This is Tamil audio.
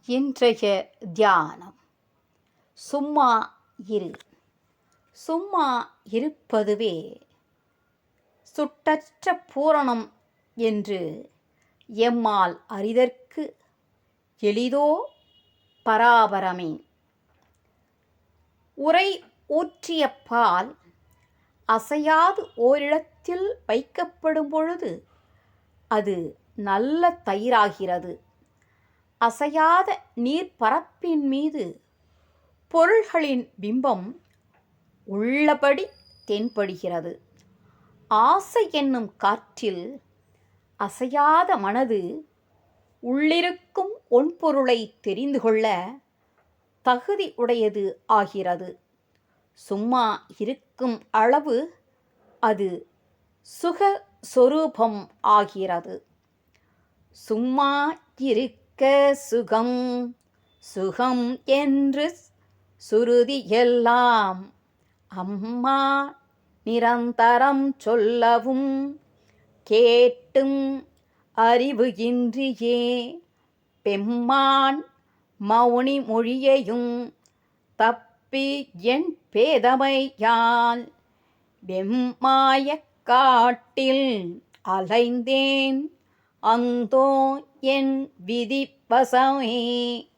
இன்றைய தியானம். சும்மா இரு. சும்மா இருப்பதுவே சுட்டற்ற பூரணம் என்று எம்மால் அறிதற்கு எளிதோ பராபரமே. உரை ஊற்றிய பால் அசையாது ஓரிடத்தில் வைக்கப்படும் பொழுது அது நல்ல தயிராகிறது. அசையாத நீர்ப்பரப்பின் மீது பொருள்களின் பிம்பம் உள்ளபடி தென்படுகிறது. ஆசை என்னும் காற்றில் அசையாத மனது உள்ளிருக்கும் ஒன்பொருளை தெரிந்து கொள்ள தகுதி உடையது ஆகிறது. சும்மா இருக்கும் அளவு அது சுக சொரூபம் ஆகிறது. சும்மா இருக்க சுகம் சுகம் என்று சுருதி எல்லாம் அம்மா நிரந்தரம் சொல்லவும் கேட்டும் அறிவு இன்றியே பெம்மான் மௌனி மொழியையும் தப்பி என் பேதமையால் வெம்மாயக் காட்டில் அலைந்தேன் அந்தோ என் விதி வசமே.